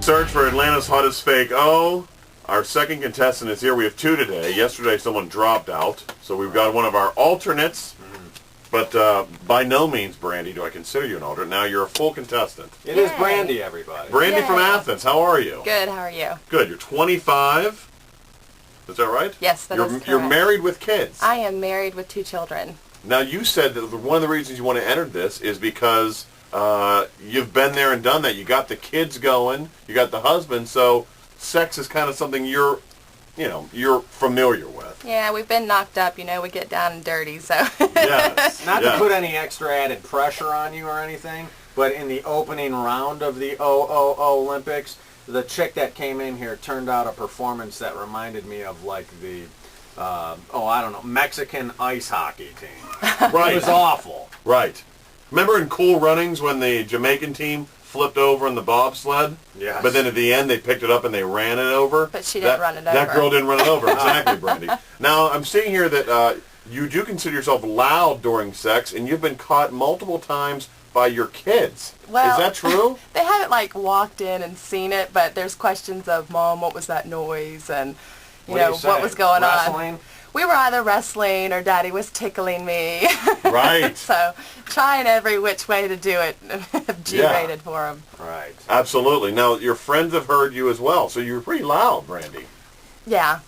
Search for Atlanta's hottest fake O. Our second contestant is here. We have two today. Yesterday someone dropped out, so we've got one of our alternates. But by no means, Brandy, do I consider you an alternate. Now you're a full contestant. It is Brandy, everybody. Brandy from Athens, how are you? Good, how are you? Good. You're 25. Is that right? Yes, that is correct. You're married with kids. I am married with 2 children. Now you said that one of the reasons you want to enter this is because you've been there and done that. You got the kids going, you got the husband, so sex is kind of something you're familiar with. Yeah, we've been knocked up, we get down and dirty, so. Yes. Not to put any extra added pressure on you or anything, but in the opening round of the OOO-Olympics, the chick that came in here turned out a performance that reminded me of like the, Mexican ice hockey team. Right. It was awful. Right. Remember in Cool Runnings when the Jamaican team flipped over in the bobsled? Yes. But then at the end they picked it up and they ran it over? But she didn't run it over. That girl didn't run it over. Exactly, Brandy. Now, I'm seeing here that you do consider yourself loud during sex, and you've been caught multiple times by your kids. Well, is that true? They haven't walked in and seen it, but there's questions of, Mom, what was that noise? And, what was going Wrestling? on. We were either wrestling or Daddy was tickling me. Right. So trying every which way to do it. G-rated for them. Right. Absolutely. Now, your friends have heard you as well, so you're pretty loud, Brandy. Yeah.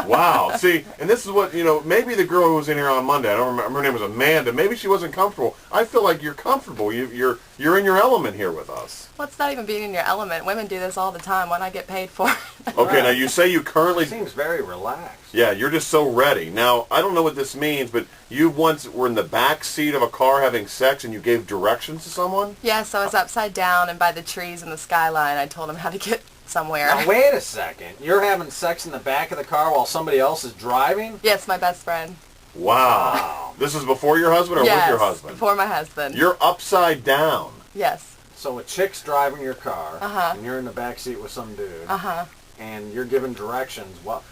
Wow. See, and this is what, maybe the girl who was in here on Monday, I don't remember, her name was Amanda, maybe she wasn't comfortable. I feel like you're comfortable. You're in your element here with us. Well, it's not even being in your element. Women do this all the time. Why not get paid for it? Okay, now you say you currently... Seems very relaxed. Yeah, you're just so ready. Now, I don't know what this means, but you once were in the back seat of a car having sex and you gave directions to someone? Yes, I was upside down and by the trees in the skyline. I told him how to get somewhere. Now, wait a second. You're having sex in the back of the car while somebody else is driving? Yes, my best friend. Wow. This is before your husband or with your husband? Before my husband. You're upside down. Yes. So a chick's driving your car, Uh-huh. and you're in the back seat with some dude, Uh-huh. and you're giving directions. Wow,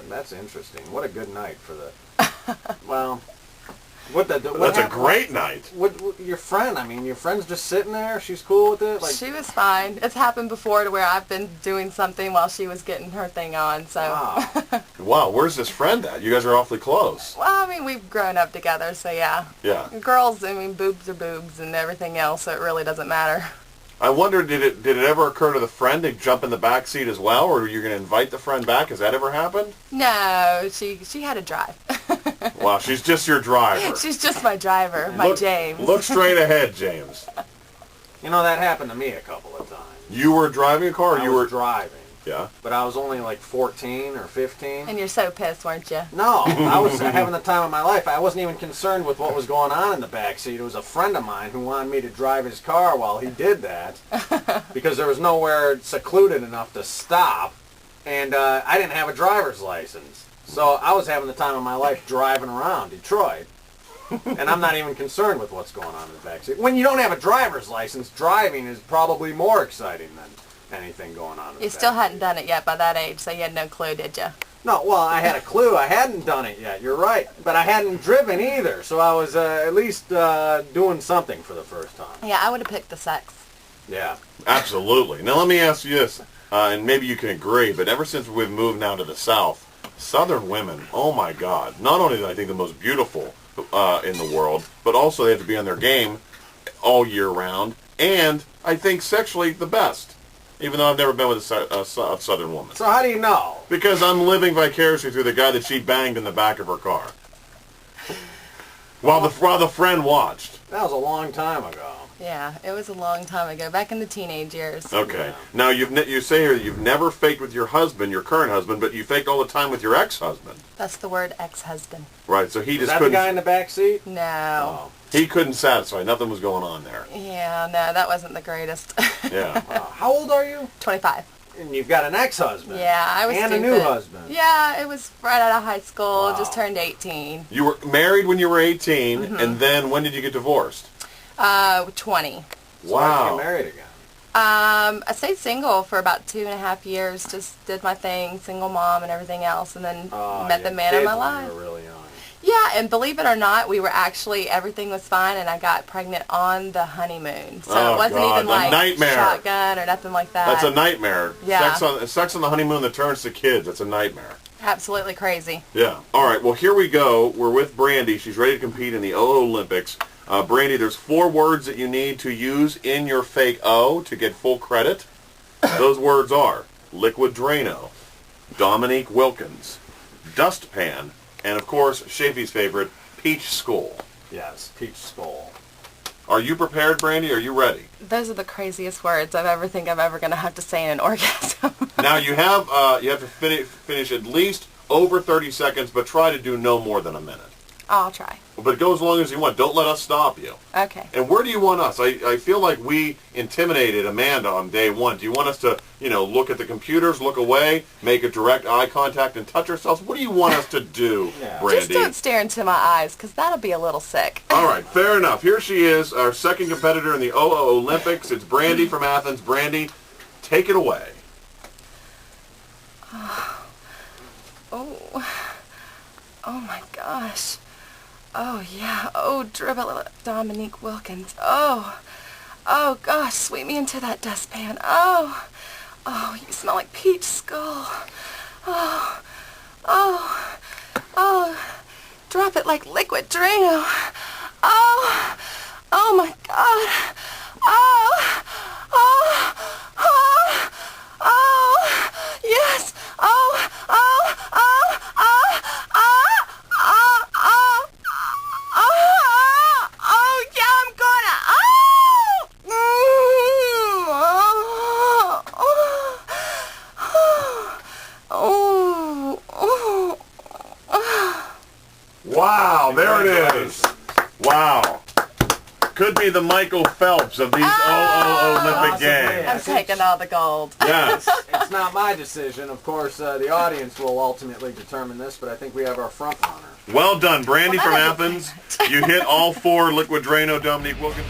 that's interesting. What a good night for the... Well... That's a great night. What your friend? I mean, your friend's just sitting there. She's cool with it. She was fine. It's happened before to where I've been doing something while she was getting her thing on. So. Wow. Wow. Where's this friend at? You guys are awfully close. Well, I mean, we've grown up together, so yeah. Yeah. Girls, I mean, boobs are boobs and everything else, so it really doesn't matter. I wonder, did it ever occur to the friend to jump in the back seat as well, or are you going to invite the friend back? Has that ever happened? No, she had to drive. Wow, she's just your driver. She's just my driver, James. Look straight ahead, James. That happened to me a couple of times. You were driving a car, or you were driving. Yeah. But I was only like 14 or 15. And you're so pissed, weren't you? No, I was having the time of my life. I wasn't even concerned with what was going on in the back seat. It was a friend of mine who wanted me to drive his car while he did that because there was nowhere secluded enough to stop, and I didn't have a driver's license. So I was having the time of my life driving around Detroit, and I'm not even concerned with what's going on in the back seat. When you don't have a driver's license, driving is probably more exciting than anything going on in the You still hadn't done it yet by that age, so you had no clue, did you? No, well, I had a clue. I hadn't done it yet. You're right. But I hadn't driven either, so I was at least doing something for the first time. Yeah, I would have picked the sex. Yeah. Absolutely. Now let me ask you this, and maybe you can agree, but ever since we've moved now to the South, Southern women, oh my God, not only do I think the most beautiful in the world, but also they have to be on their game all year round, and I think sexually the best. Even though I've never been with a Southern woman. So how do you know? Because I'm living vicariously through the guy that she banged in the back of her car. While the friend watched. That was a long time ago. Yeah, it was a long time ago, back in the teenage years. Okay. Yeah. Now, you say here that you've never faked with your husband, your current husband, but you faked all the time with your ex-husband. That's the word ex-husband. Right, so he Is just that couldn't... the guy in the back seat? No. Oh. He couldn't satisfy. Nothing was going on there. Yeah, no, that wasn't the greatest. Yeah. How old are you? 25. And you've got an ex-husband. Yeah, I was And stupid. a new husband. Yeah, it was right out of high school. Wow. Just turned 18. You were married when you were 18, and then when did you get divorced? 20. So why'd you Wow. get married again? I stayed single for about 2.5 years. Just did my thing, single mom and everything else, and then met the man of my life. You were really young. Yeah, and believe it or not, we were actually, everything was fine, and I got pregnant on the honeymoon. So Oh, it wasn't God, even a like nightmare. shotgun or nothing like that. That's a nightmare. Yeah. Sex on the honeymoon that turns to kids. That's a nightmare. Absolutely crazy. Yeah. All right. Well, here we go. We're with Brandy. She's ready to compete in the OOO-Olympics. Brandy, there's 4 words that you need to use in your fake O to get full credit. Those words are Liquid Drano, Dominique Wilkins, Dustpan, and of course, Shafee's favorite, Peach Skull. Yes, peach skull. Are you prepared, Brandy? Are you ready? Those are the craziest words I've ever going to have to say in an orgasm. Now you have to finish at least over 30 seconds, but try to do no more than a minute. I'll try. But go as long as you want. Don't let us stop you. Okay. And where do you want us? I feel like we intimidated Amanda on day 1. Do you want us to, look at the computers, look away, make a direct eye contact, and touch ourselves? What do you want us to do, Brandy? Just don't stare into my eyes, because that'll be a little sick. All right, fair enough. Here she is, our second competitor in the OOO-Olympics. It's Brandy from Athens. Brandy, take it away. Oh my gosh. Oh yeah. Oh, dribble it, Dominique Wilkins. Oh gosh, sweep me into that dustpan. Oh, you smell like peach skull. Oh, drop it like liquid Drano. Oh my God. Yes. Yeah, I'm gonna. Wow, there it is. Wow. Could be the Michael Phelps of these OOO-Olympic games. I'm taking all the gold. Yes. It's not my decision. Of course, the audience will ultimately determine this, but I think we have our front runner. Well done, Brandy Well, from that Athens. You hit all 4 Liquid Drano, Dominique Wilkins.